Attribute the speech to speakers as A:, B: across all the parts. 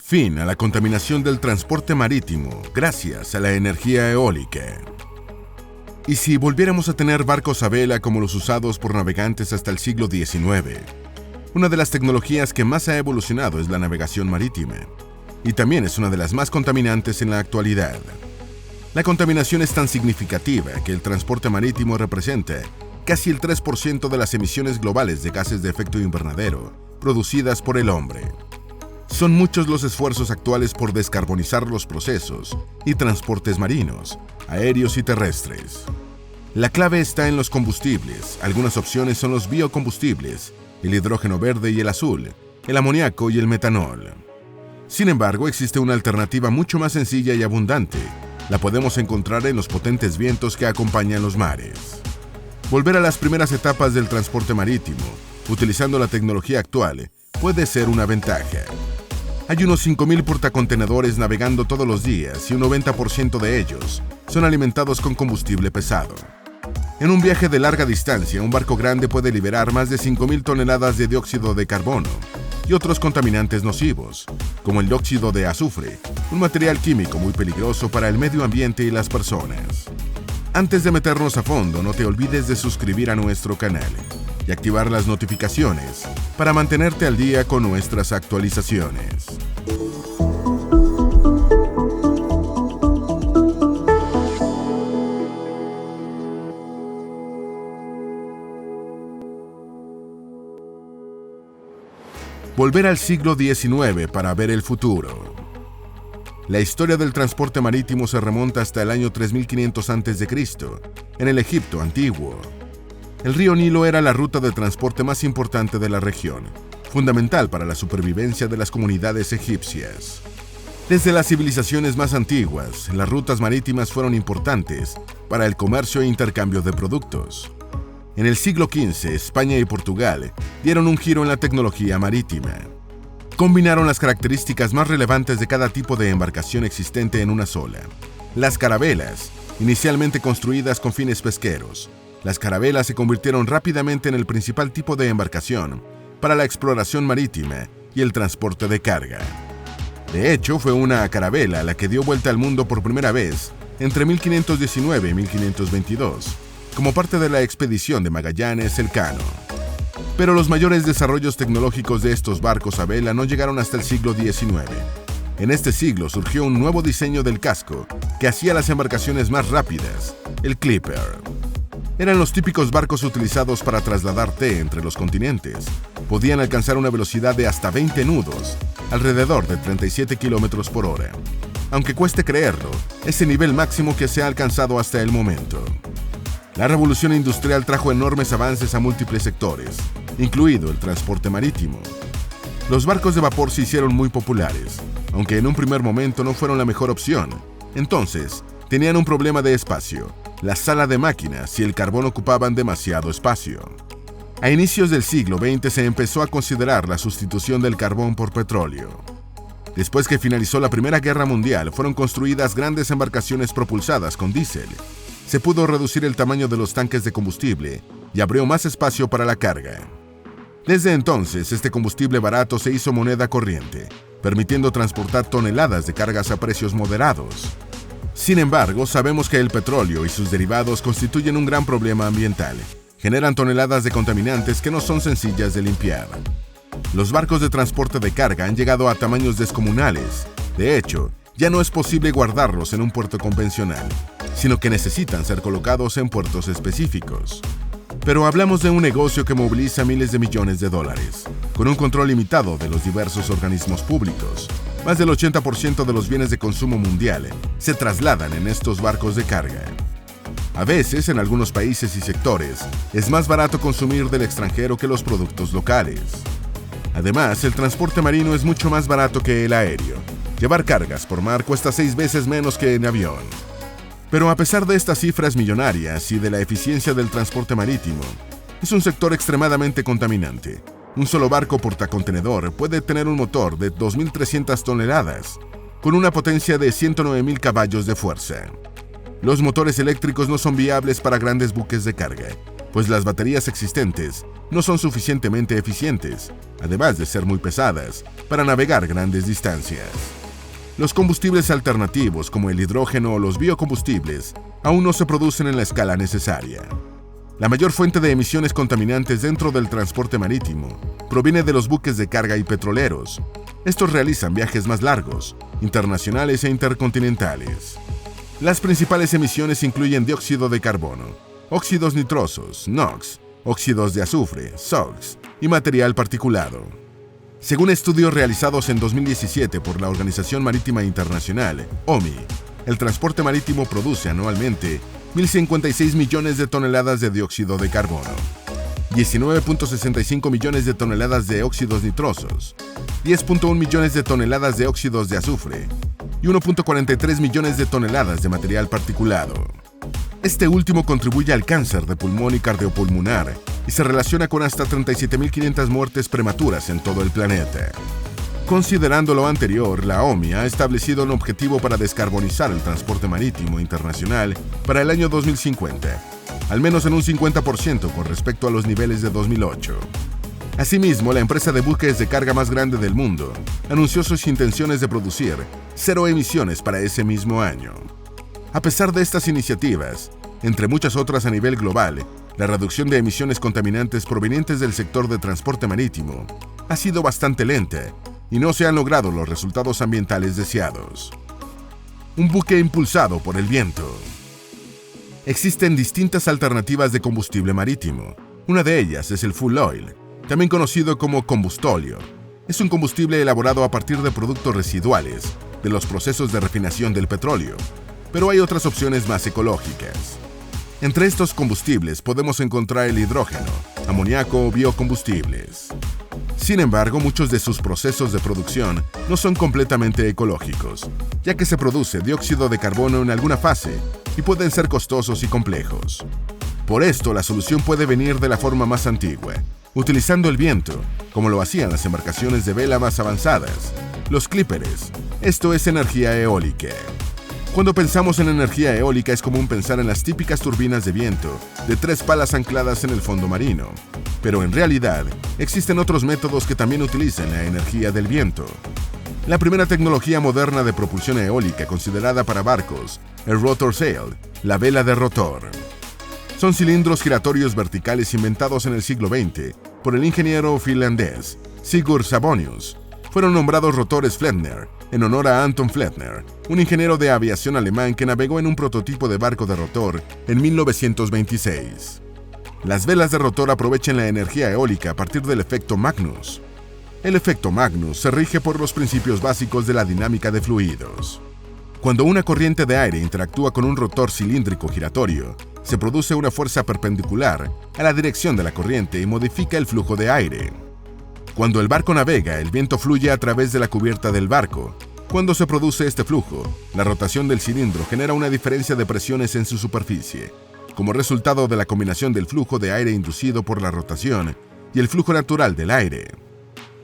A: Fin a la contaminación del transporte marítimo gracias a la energía eólica. ¿Y si volviéramos a tener barcos a vela como los usados por navegantes hasta el siglo XIX? Una de las tecnologías que más ha evolucionado es la navegación marítima, y también es una de las más contaminantes en la actualidad. La contaminación es tan significativa que el transporte marítimo representa casi el 3% de las emisiones globales de gases de efecto invernadero producidas por el hombre. Son muchos los esfuerzos actuales por descarbonizar los procesos y transportes marinos, aéreos y terrestres. La clave está en los combustibles. Algunas opciones son los biocombustibles, el hidrógeno verde y el azul, el amoníaco y el metanol. Sin embargo, existe una alternativa mucho más sencilla y abundante. La podemos encontrar en los potentes vientos que acompañan los mares. Volver a las primeras etapas del transporte marítimo, utilizando la tecnología actual, puede ser una ventaja. Hay unos 5.000 portacontenedores navegando todos los días y un 90% de ellos son alimentados con combustible pesado. En un viaje de larga distancia, un barco grande puede liberar más de 5.000 toneladas de dióxido de carbono y otros contaminantes nocivos, como el dióxido de azufre, un material químico muy peligroso para el medio ambiente y las personas. Antes de meternos a fondo, no te olvides de suscribir a nuestro canal y activar las notificaciones para mantenerte al día con nuestras actualizaciones. Volver al siglo XIX para ver el futuro. La historia del transporte marítimo se remonta hasta el año 3500 a.C., en el Egipto antiguo. El río Nilo era la ruta de transporte más importante de la región, fundamental para la supervivencia de las comunidades egipcias. Desde las civilizaciones más antiguas, las rutas marítimas fueron importantes para el comercio e intercambio de productos. En el siglo XV, España y Portugal dieron un giro en la tecnología marítima. Combinaron las características más relevantes de cada tipo de embarcación existente en una sola. Las carabelas, inicialmente construidas con fines pesqueros. Las carabelas se convirtieron rápidamente en el principal tipo de embarcación para la exploración marítima y el transporte de carga. De hecho, fue una carabela la que dio vuelta al mundo por primera vez entre 1519 y 1522, como parte de la expedición de Magallanes Elcano. Pero los mayores desarrollos tecnológicos de estos barcos a vela no llegaron hasta el siglo XIX. En este siglo surgió un nuevo diseño del casco que hacía las embarcaciones más rápidas, el clipper. Eran los típicos barcos utilizados para trasladar té entre los continentes. Podían alcanzar una velocidad de hasta 20 nudos, alrededor de 37 km por hora. Aunque cueste creerlo, es el nivel máximo que se ha alcanzado hasta el momento. La revolución industrial trajo enormes avances a múltiples sectores, incluido el transporte marítimo. Los barcos de vapor se hicieron muy populares, aunque en un primer momento no fueron la mejor opción. Entonces, tenían un problema de espacio, la sala de máquinas y el carbón ocupaban demasiado espacio. A inicios del siglo XX se empezó a considerar la sustitución del carbón por petróleo. Después que finalizó la Primera Guerra Mundial, fueron construidas grandes embarcaciones propulsadas con diésel. Se pudo reducir el tamaño de los tanques de combustible y abrió más espacio para la carga. Desde entonces, este combustible barato se hizo moneda corriente, permitiendo transportar toneladas de cargas a precios moderados. Sin embargo, sabemos que el petróleo y sus derivados constituyen un gran problema ambiental. Generan toneladas de contaminantes que no son sencillas de limpiar. Los barcos de transporte de carga han llegado a tamaños descomunales. De hecho, ya no es posible guardarlos en un puerto convencional, sino que necesitan ser colocados en puertos específicos. Pero hablamos de un negocio que moviliza miles de millones de dólares, con un control limitado de los diversos organismos públicos. Más del 80% de los bienes de consumo mundial se trasladan en estos barcos de carga. A veces, en algunos países y sectores, es más barato consumir del extranjero que los productos locales. Además, el transporte marino es mucho más barato que el aéreo. Llevar cargas por mar cuesta 6 veces menos que en avión. Pero a pesar de estas cifras millonarias y de la eficiencia del transporte marítimo, es un sector extremadamente contaminante. Un solo barco portacontenedor puede tener un motor de 2.300 toneladas, con una potencia de 109.000 caballos de fuerza. Los motores eléctricos no son viables para grandes buques de carga, pues las baterías existentes no son suficientemente eficientes además de ser muy pesadas, para navegar grandes distancias. Los combustibles alternativos, como el hidrógeno o los biocombustibles, aún no se producen en la escala necesaria. La mayor fuente de emisiones contaminantes dentro del transporte marítimo proviene de los buques de carga y petroleros. Estos realizan viajes más largos, internacionales e intercontinentales. Las principales emisiones incluyen dióxido de carbono, óxidos nitrosos, NOx, óxidos de azufre, SOx, y material particulado. Según estudios realizados en 2017 por la Organización Marítima Internacional, OMI, el transporte marítimo produce anualmente 1.056 millones de toneladas de dióxido de carbono, 19.65 millones de toneladas de óxidos nitrosos, 10.1 millones de toneladas de óxidos de azufre y 1.43 millones de toneladas de material particulado. Este último contribuye al cáncer de pulmón y cardiopulmonar y se relaciona con hasta 37.500 muertes prematuras en todo el planeta. Considerando lo anterior, la OMI ha establecido un objetivo para descarbonizar el transporte marítimo internacional para el año 2050, al menos en un 50% con respecto a los niveles de 2008. Asimismo, la empresa de buques de carga más grande del mundo anunció sus intenciones de producir 0 emisiones para ese mismo año. A pesar de estas iniciativas, entre muchas otras a nivel global, la reducción de emisiones contaminantes provenientes del sector de transporte marítimo ha sido bastante lenta y no se han logrado los resultados ambientales deseados. Un buque impulsado por el viento. Existen distintas alternativas de combustible marítimo. Una de ellas es el fuel oil, también conocido como combustóleo. Es un combustible elaborado a partir de productos residuales de los procesos de refinación del petróleo, pero hay otras opciones más ecológicas. Entre estos combustibles podemos encontrar el hidrógeno, amoníaco o biocombustibles. Sin embargo, muchos de sus procesos de producción no son completamente ecológicos, ya que se produce dióxido de carbono en alguna fase y pueden ser costosos y complejos. Por esto, la solución puede venir de la forma más antigua, utilizando el viento, como lo hacían las embarcaciones de vela más avanzadas, los clíperes, esto es energía eólica. Cuando pensamos en energía eólica es común pensar en las típicas turbinas de viento de 3 palas ancladas en el fondo marino, pero en realidad existen otros métodos que también utilizan la energía del viento. La primera tecnología moderna de propulsión eólica considerada para barcos, el rotor sail, la vela de rotor. Son cilindros giratorios verticales inventados en el siglo XX por el ingeniero finlandés Sigurd Savonius. Fueron nombrados rotores Flettner en honor a Anton Flettner, un ingeniero de aviación alemán que navegó en un prototipo de barco de rotor en 1926. Las velas de rotor aprovechan la energía eólica a partir del efecto Magnus. El efecto Magnus se rige por los principios básicos de la dinámica de fluidos. Cuando una corriente de aire interactúa con un rotor cilíndrico giratorio, se produce una fuerza perpendicular a la dirección de la corriente y modifica el flujo de aire. Cuando el barco navega, el viento fluye a través de la cubierta del barco. Cuando se produce este flujo, la rotación del cilindro genera una diferencia de presiones en su superficie, como resultado de la combinación del flujo de aire inducido por la rotación y el flujo natural del aire.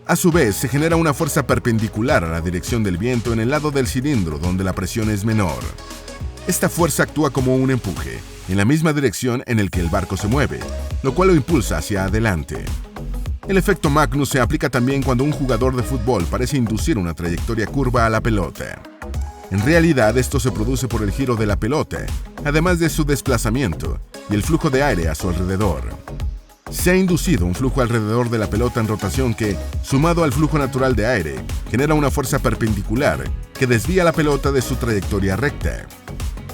A: A su vez, se genera una fuerza perpendicular a la dirección del viento en el lado del cilindro donde la presión es menor. Esta fuerza actúa como un empuje, en la misma dirección en el que el barco se mueve, lo cual lo impulsa hacia adelante. El efecto Magnus se aplica también cuando un jugador de fútbol parece inducir una trayectoria curva a la pelota. En realidad, esto se produce por el giro de la pelota, además de su desplazamiento y el flujo de aire a su alrededor. Se ha inducido un flujo alrededor de la pelota en rotación que, sumado al flujo natural de aire, genera una fuerza perpendicular que desvía la pelota de su trayectoria recta.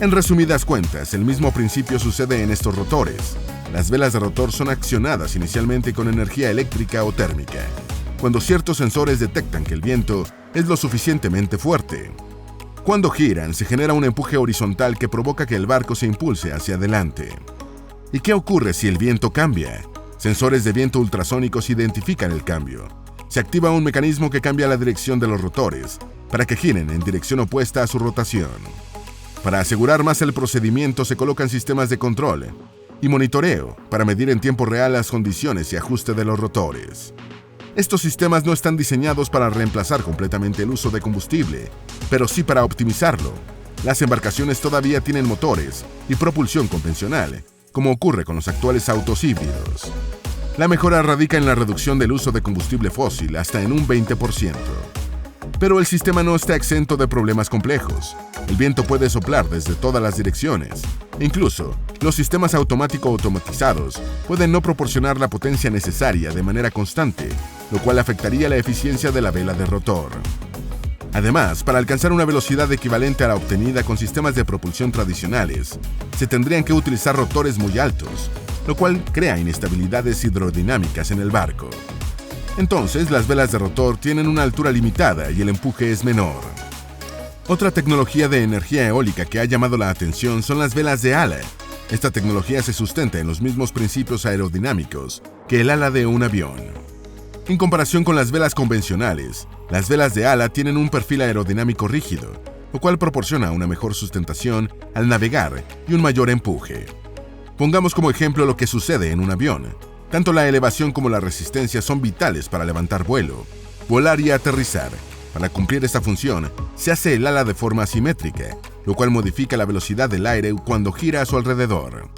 A: En resumidas cuentas, el mismo principio sucede en estos rotores. Las velas de rotor son accionadas inicialmente con energía eléctrica o térmica, cuando ciertos sensores detectan que el viento es lo suficientemente fuerte. Cuando giran, se genera un empuje horizontal que provoca que el barco se impulse hacia adelante. ¿Y qué ocurre si el viento cambia? Sensores de viento ultrasónicos identifican el cambio. Se activa un mecanismo que cambia la dirección de los rotores para que giren en dirección opuesta a su rotación. Para asegurar más el procedimiento, se colocan sistemas de control y monitoreo para medir en tiempo real las condiciones y ajuste de los rotores. Estos sistemas no están diseñados para reemplazar completamente el uso de combustible, pero sí para optimizarlo. Las embarcaciones todavía tienen motores y propulsión convencional, como ocurre con los actuales autos híbridos. La mejora radica en la reducción del uso de combustible fósil hasta en un 20%. Pero el sistema no está exento de problemas complejos. El viento puede soplar desde todas las direcciones. Incluso, los sistemas automatizados pueden no proporcionar la potencia necesaria de manera constante, lo cual afectaría la eficiencia de la vela de rotor. Además, para alcanzar una velocidad equivalente a la obtenida con sistemas de propulsión tradicionales, se tendrían que utilizar rotores muy altos, lo cual crea inestabilidades hidrodinámicas en el barco. Entonces, las velas de rotor tienen una altura limitada y el empuje es menor. Otra tecnología de energía eólica que ha llamado la atención son las velas de ala. Esta tecnología se sustenta en los mismos principios aerodinámicos que el ala de un avión. En comparación con las velas convencionales, las velas de ala tienen un perfil aerodinámico rígido, lo cual proporciona una mejor sustentación al navegar y un mayor empuje. Pongamos como ejemplo lo que sucede en un avión. Tanto la elevación como la resistencia son vitales para levantar vuelo, volar y aterrizar. Para cumplir esta función, se hace el ala de forma asimétrica, lo cual modifica la velocidad del aire cuando gira a su alrededor.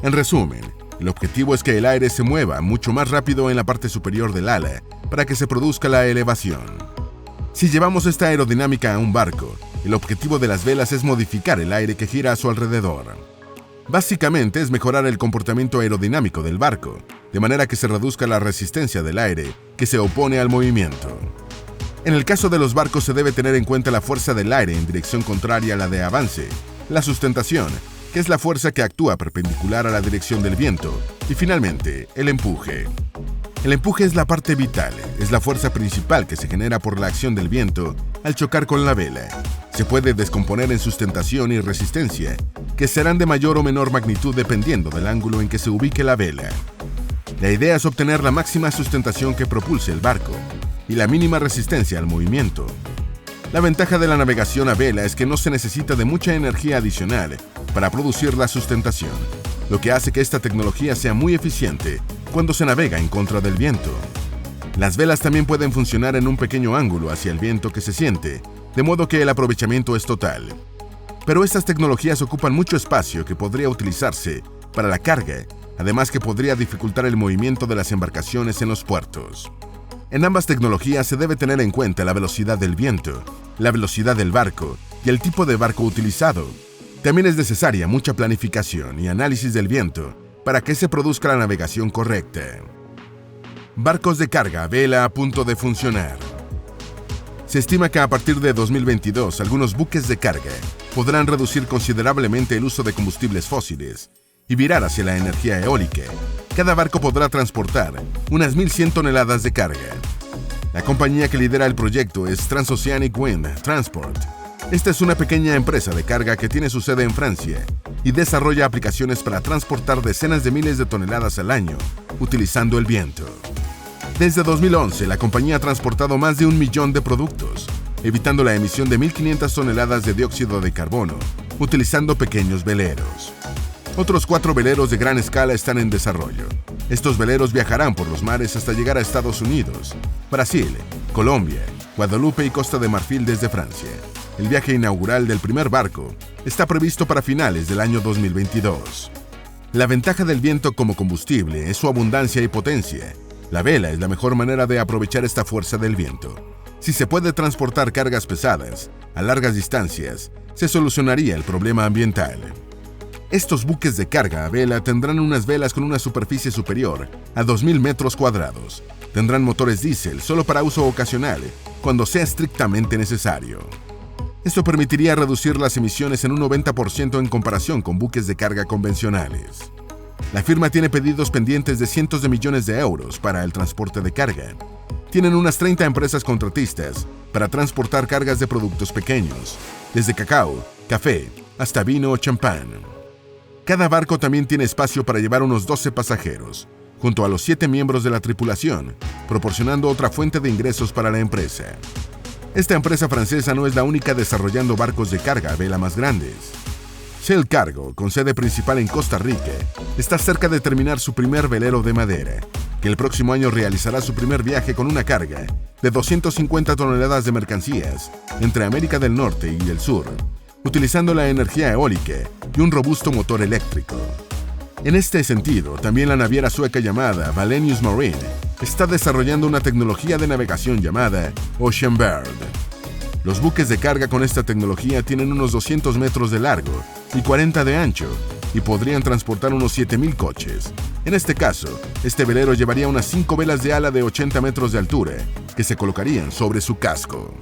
A: En resumen, el objetivo es que el aire se mueva mucho más rápido en la parte superior del ala para que se produzca la elevación. Si llevamos esta aerodinámica a un barco, el objetivo de las velas es modificar el aire que gira a su alrededor. Básicamente es mejorar el comportamiento aerodinámico del barco, de manera que se reduzca la resistencia del aire que se opone al movimiento. En el caso de los barcos se debe tener en cuenta la fuerza del aire en dirección contraria a la de avance, la sustentación, que es la fuerza que actúa perpendicular a la dirección del viento, y finalmente, el empuje. El empuje es la parte vital, es la fuerza principal que se genera por la acción del viento al chocar con la vela. Se puede descomponer en sustentación y resistencia, que serán de mayor o menor magnitud dependiendo del ángulo en que se ubique la vela. La idea es obtener la máxima sustentación que propulse el barco y la mínima resistencia al movimiento. La ventaja de la navegación a vela es que no se necesita de mucha energía adicional para producir la sustentación, lo que hace que esta tecnología sea muy eficiente cuando se navega en contra del viento. Las velas también pueden funcionar en un pequeño ángulo hacia el viento que se siente, de modo que el aprovechamiento es total. Pero estas tecnologías ocupan mucho espacio que podría utilizarse para la carga, además que podría dificultar el movimiento de las embarcaciones en los puertos. En ambas tecnologías se debe tener en cuenta la velocidad del viento, la velocidad del barco y el tipo de barco utilizado. También es necesaria mucha planificación y análisis del viento para que se produzca la navegación correcta. Barcos de carga a vela a punto de funcionar. Se estima que a partir de 2022 algunos buques de carga podrán reducir considerablemente el uso de combustibles fósiles y virar hacia la energía eólica. Cada barco podrá transportar unas 1.100 toneladas de carga. La compañía que lidera el proyecto es Transoceanic Wind Transport. Esta es una pequeña empresa de carga que tiene su sede en Francia y desarrolla aplicaciones para transportar decenas de miles de toneladas al año, utilizando el viento. Desde 2011, la compañía ha transportado más de 1 millón de productos, evitando la emisión de 1.500 toneladas de dióxido de carbono, utilizando pequeños veleros. Otros 4 veleros de gran escala están en desarrollo. Estos veleros viajarán por los mares hasta llegar a Estados Unidos, Brasil, Colombia, Guadalupe y Costa de Marfil desde Francia. El viaje inaugural del primer barco está previsto para finales del año 2022. La ventaja del viento como combustible es su abundancia y potencia. La vela es la mejor manera de aprovechar esta fuerza del viento. Si se puede transportar cargas pesadas a largas distancias, se solucionaría el problema ambiental. Estos buques de carga a vela tendrán unas velas con una superficie superior a 2.000 metros cuadrados. Tendrán motores diésel solo para uso ocasional, cuando sea estrictamente necesario. Esto permitiría reducir las emisiones en un 90% en comparación con buques de carga convencionales. La firma tiene pedidos pendientes de cientos de millones de euros para el transporte de carga. Tienen unas 30 empresas contratistas para transportar cargas de productos pequeños, desde cacao, café, hasta vino o champán. Cada barco también tiene espacio para llevar unos 12 pasajeros, junto a los 7 miembros de la tripulación, proporcionando otra fuente de ingresos para la empresa. Esta empresa francesa no es la única desarrollando barcos de carga a vela más grandes. Shell Cargo, con sede principal en Costa Rica, está cerca de terminar su primer velero de madera, que el próximo año realizará su primer viaje con una carga de 250 toneladas de mercancías entre América del Norte y el Sur, utilizando la energía eólica y un robusto motor eléctrico. En este sentido, también la naviera sueca llamada Wallenius Marine está desarrollando una tecnología de navegación llamada Ocean Bird. Los buques de carga con esta tecnología tienen unos 200 metros de largo y 40 de ancho y podrían transportar unos 7.000 coches. En este caso, este velero llevaría unas 5 velas de ala de 80 metros de altura que se colocarían sobre su casco.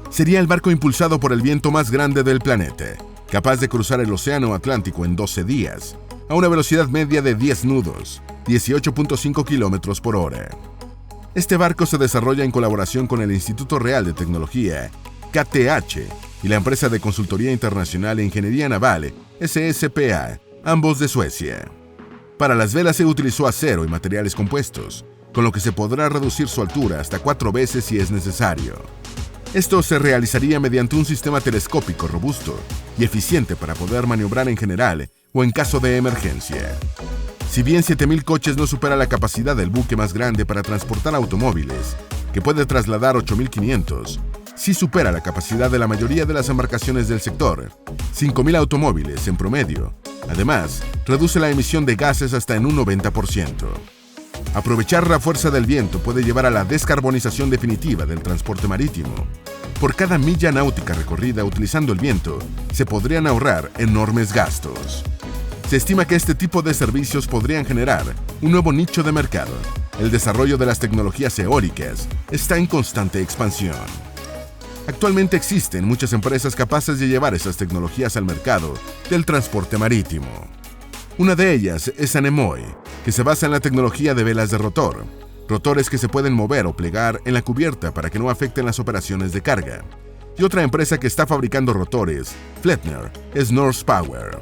A: Sería el barco impulsado por el viento más grande del planeta, capaz de cruzar el Océano Atlántico en 12 días, a una velocidad media de 10 nudos, 18.5 kilómetros por hora. Este barco se desarrolla en colaboración con el Instituto Real de Tecnología, KTH, y la empresa de consultoría internacional e ingeniería naval, SSPA, ambos de Suecia. Para las velas se utilizó acero y materiales compuestos, con lo que se podrá reducir su altura hasta 4 veces si es necesario. Esto se realizaría mediante un sistema telescópico robusto y eficiente para poder maniobrar en general o en caso de emergencia. Si bien 7.000 coches no supera la capacidad del buque más grande para transportar automóviles, que puede trasladar 8.500, sí supera la capacidad de la mayoría de las embarcaciones del sector, 5.000 automóviles en promedio. Además, reduce la emisión de gases hasta en un 90%. Aprovechar la fuerza del viento puede llevar a la descarbonización definitiva del transporte marítimo. Por cada milla náutica recorrida utilizando el viento, se podrían ahorrar enormes gastos. Se estima que este tipo de servicios podrían generar un nuevo nicho de mercado. El desarrollo de las tecnologías eólicas está en constante expansión. Actualmente existen muchas empresas capaces de llevar esas tecnologías al mercado del transporte marítimo. Una de ellas es Anemoy, que se basa en la tecnología de velas de rotor, rotores que se pueden mover o plegar en la cubierta para que no afecten las operaciones de carga. Y otra empresa que está fabricando rotores, Flettner, es Norse Power.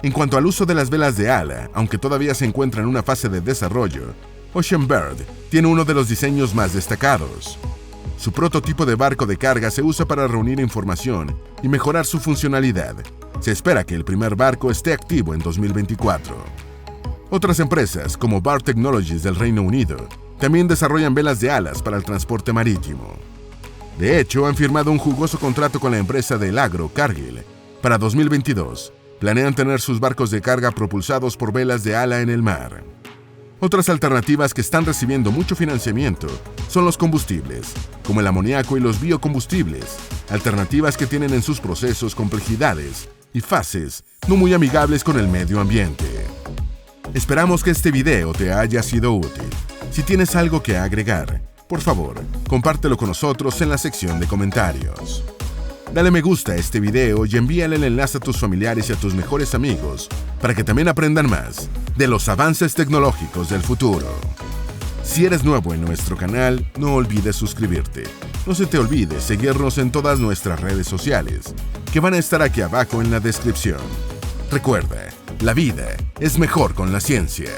A: En cuanto al uso de las velas de ala, aunque todavía se encuentra en una fase de desarrollo, Ocean Bird tiene uno de los diseños más destacados. Su prototipo de barco de carga se usa para reunir información y mejorar su funcionalidad. Se espera que el primer barco esté activo en 2024. Otras empresas, como Bar Technologies del Reino Unido, también desarrollan velas de alas para el transporte marítimo. De hecho, han firmado un jugoso contrato con la empresa del agro Cargill. Para 2022, planean tener sus barcos de carga propulsados por velas de ala en el mar. Otras alternativas que están recibiendo mucho financiamiento son los combustibles, como el amoníaco y los biocombustibles, alternativas que tienen en sus procesos complejidades y fases no muy amigables con el medio ambiente. Esperamos que este video te haya sido útil. Si tienes algo que agregar, por favor, compártelo con nosotros en la sección de comentarios. Dale me gusta a este video y envíale el enlace a tus familiares y a tus mejores amigos para que también aprendan más de los avances tecnológicos del futuro. Si eres nuevo en nuestro canal, no olvides suscribirte. No se te olvide seguirnos en todas nuestras redes sociales, que van a estar aquí abajo en la descripción. Recuerda, la vida es mejor con la ciencia.